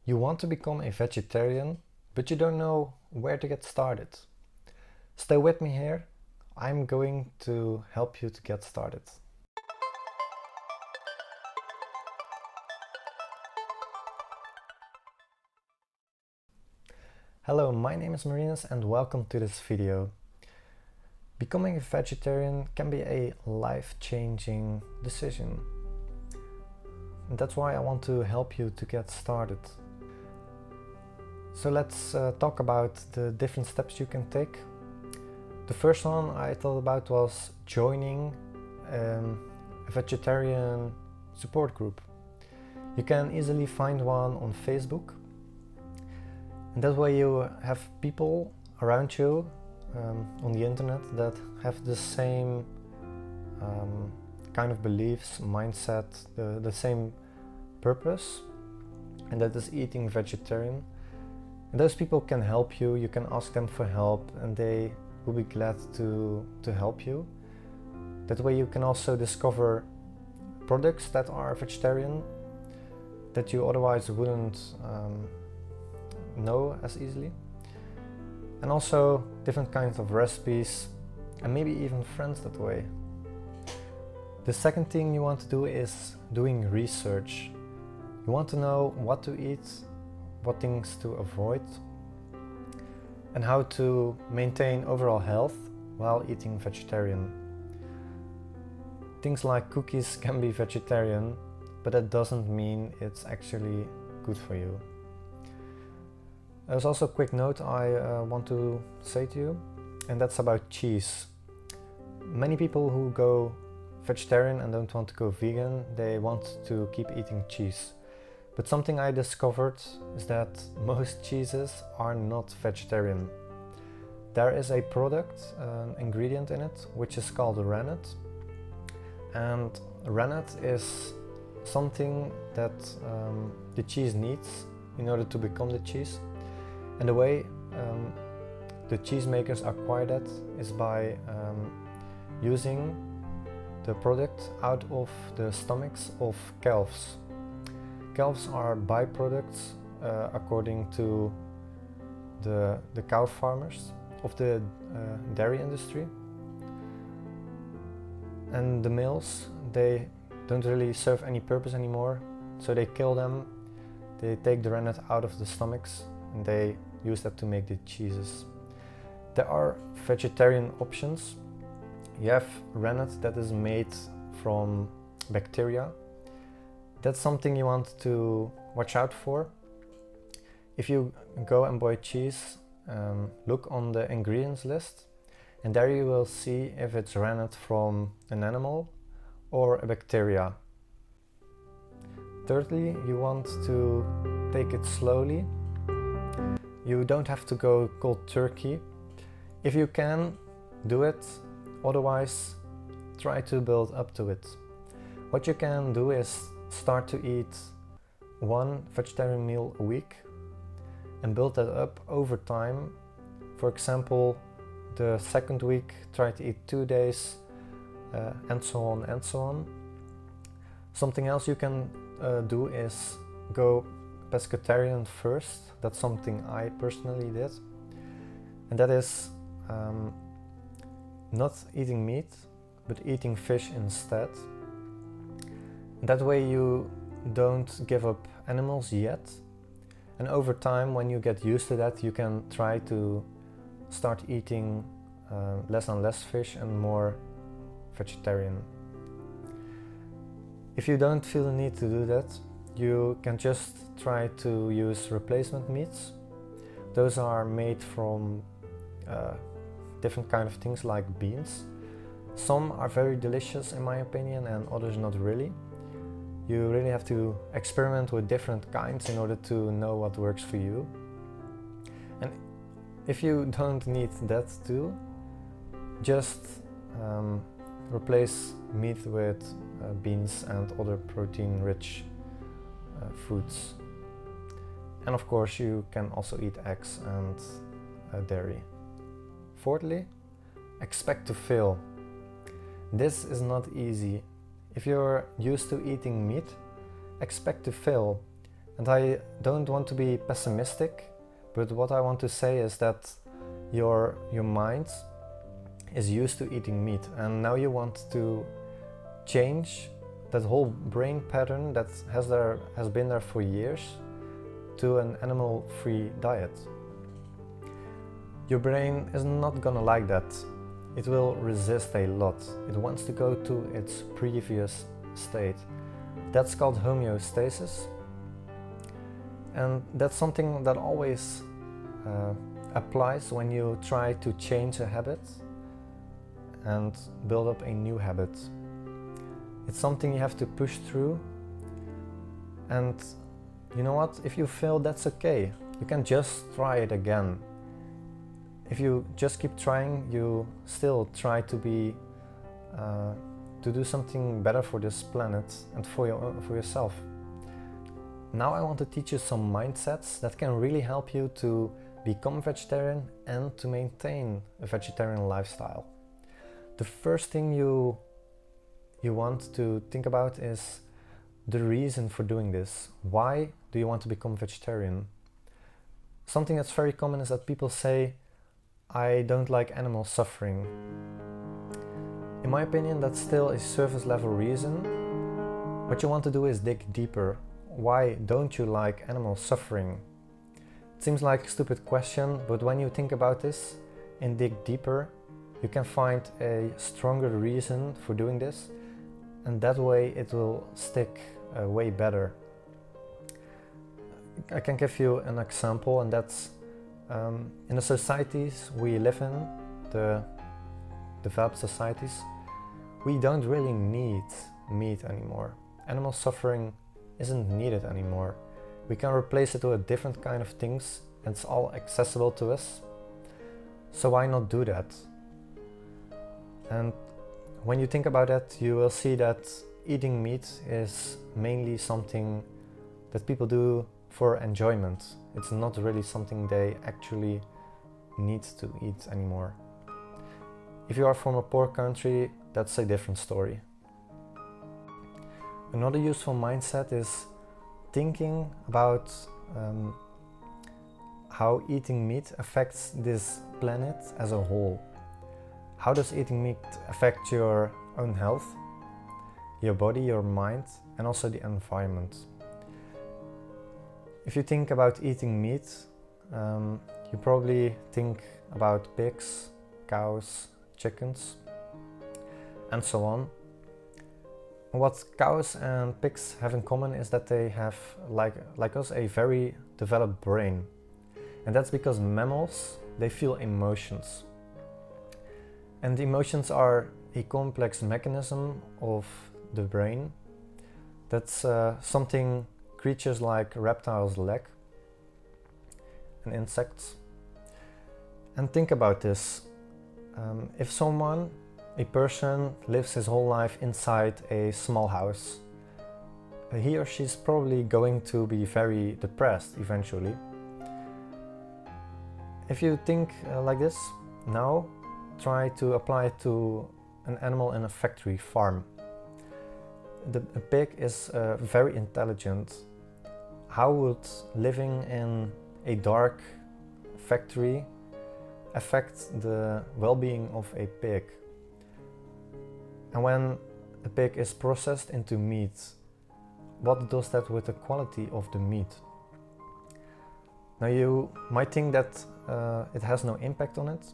You want to become a vegetarian, but you don't know where to get started. Stay with me here. I'm going to help you to get started. Hello, my name is Marinus and welcome to this video. Becoming a vegetarian can be a life-changing decision. And that's why I want to help you to get started. So let's talk about the different steps you can take. The first one I thought about was joining a vegetarian support group. You can easily find one on Facebook. And that way you have people around you on the internet that have the same kind of beliefs, mindset, the same purpose, and that is eating vegetarian. And those people can help you. You can ask them for help and they will be glad to help you. That way you can also discover products that are vegetarian that you otherwise wouldn't know as easily, and also different kinds of recipes and maybe even friends that way. The second thing you want to do is doing research. You want to know what to eat, what things to avoid, and how to maintain overall health while eating vegetarian. Things like cookies can be vegetarian, but that doesn't mean it's actually good for you. There's also a quick note I want to say to you, and that's about cheese. Many people who go vegetarian and don't want to go vegan, they want to keep eating cheese. But something I discovered is that most cheeses are not vegetarian. There is a product, an ingredient in it, which is called rennet. And rennet is something that the cheese needs in order to become the cheese. And the way the cheesemakers acquire that is by using the product out of the stomachs of calves. Calves are byproducts according to the cow farmers of the dairy industry. And the males, they don't really serve any purpose anymore, so they kill them. They take the rennet out of the stomachs and they use that to make the cheeses. There are vegetarian options. You have rennet that is made from bacteria. That's something you want to watch out for. If you go and buy cheese, look on the ingredients list, and there you will see if it's rennet from an animal or a bacteria. Thirdly, you want to take it slowly. You don't have to go cold turkey. If you can, do it. Otherwise, try to build up to it. What you can do is start to eat one vegetarian meal a week and build that up over time. For example, the second week, try to eat 2 days, and so on and so on. Something else you can do is go pescatarian first. That's something I personally did, and that is not eating meat but eating fish instead. That way you don't give up animals yet, and over time, when you get used to that, you can try to start eating less and less fish and more vegetarian. If you don't feel the need to do that, you can just try to use replacement meats. Those are made from different kind of things like beans. Some are very delicious in my opinion and others not really. You really have to experiment with different kinds in order to know what works for you. And if you don't need that too, just replace meat with beans and other protein-rich foods. And of course you can also eat eggs and dairy. Fourthly, expect to fail. This is not easy. If you're used to eating meat, expect to fail. And I don't want to be pessimistic, but what I want to say is that your mind is used to eating meat, and now you want to change that whole brain pattern that has been there for years to an animal-free diet. Your brain is not gonna like that. It will resist a lot. It wants to go to its previous state. That's called homeostasis. And that's something that always applies when you try to change a habit and build up a new habit. It's something you have to push through, and you know what? If you fail, that's okay. You can just try it again. If you just keep trying, you still try to do something better for this planet and for yourself. Now I want to teach you some mindsets that can really help you to become vegetarian and to maintain a vegetarian lifestyle. The first thing you want to think about is the reason for doing this. Why do you want to become vegetarian? Something that's very common is that people say, I don't like animal suffering. In my opinion, that's still a surface level reason. What you want to do is dig deeper. Why don't you like animal suffering? It seems like a stupid question, but when you think about this and dig deeper, you can find a stronger reason for doing this, and that way it will stick way better. I can give you an example, and that's in the societies we live in, the developed societies, we don't really need meat anymore. Animal suffering isn't needed anymore. We can replace it with different kind of things, and it's all accessible to us. So why not do that? And when you think about that, you will see that eating meat is mainly something that people do for enjoyment. It's not really something they actually need to eat anymore. If you are from a poor country, that's a different story. Another useful mindset is thinking about how eating meat affects this planet as a whole. How does eating meat affect your own health, your body, your mind, and also the environment? If you think about eating meat, you probably think about pigs, cows, chickens, and so on. What cows and pigs have in common is that they have, like us, a very developed brain. And that's because mammals, they feel emotions. And emotions are a complex mechanism of the brain. That's something creatures like reptiles lack, and insects. And think about this. If a person lives his whole life inside a small house, he or she's probably going to be very depressed eventually. If you think like this, now try to apply it to an animal in a factory farm. A pig is very intelligent. How would living in a dark factory affect the well-being of a pig? And when a pig is processed into meat, what does that with the quality of the meat? Now you might think that it has no impact on it,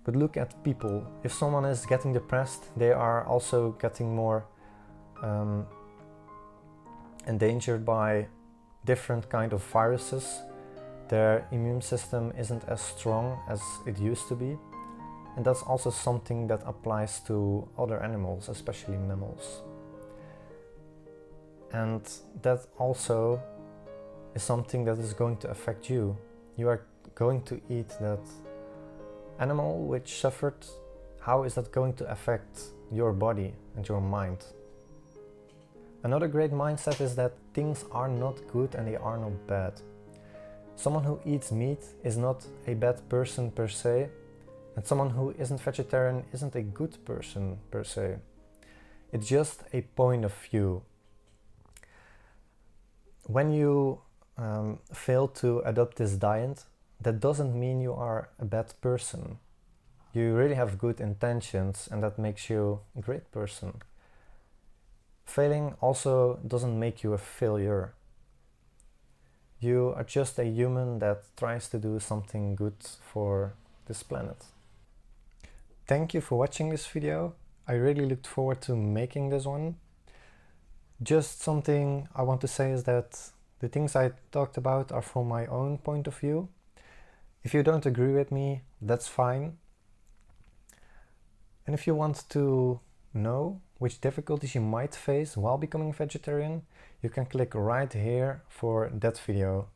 but look at people. If someone is getting depressed, they are also getting more endangered by different kind of viruses. Their immune system isn't as strong as it used to be. And that's also something that applies to other animals, especially mammals. And that also is something that is going to affect you. You are going to eat that animal which suffered. How is that going to affect your body and your mind? Another great mindset is that things are not good and they are not bad. Someone who eats meat is not a bad person per se, and someone who isn't vegetarian isn't a good person per se. It's just a point of view. when you fail to adopt this diet, that doesn't mean you are a bad person. You really have good intentions, and that makes you a great person. Failing also doesn't make you a failure. You are just a human that tries to do something good for this planet. Thank you for watching this video. I really looked forward to making this one. Just something I want to say is that the things I talked about are from my own point of view. If you don't agree with me, that's fine. And if you want to know which difficulties you might face while becoming vegetarian, you can click right here for that video.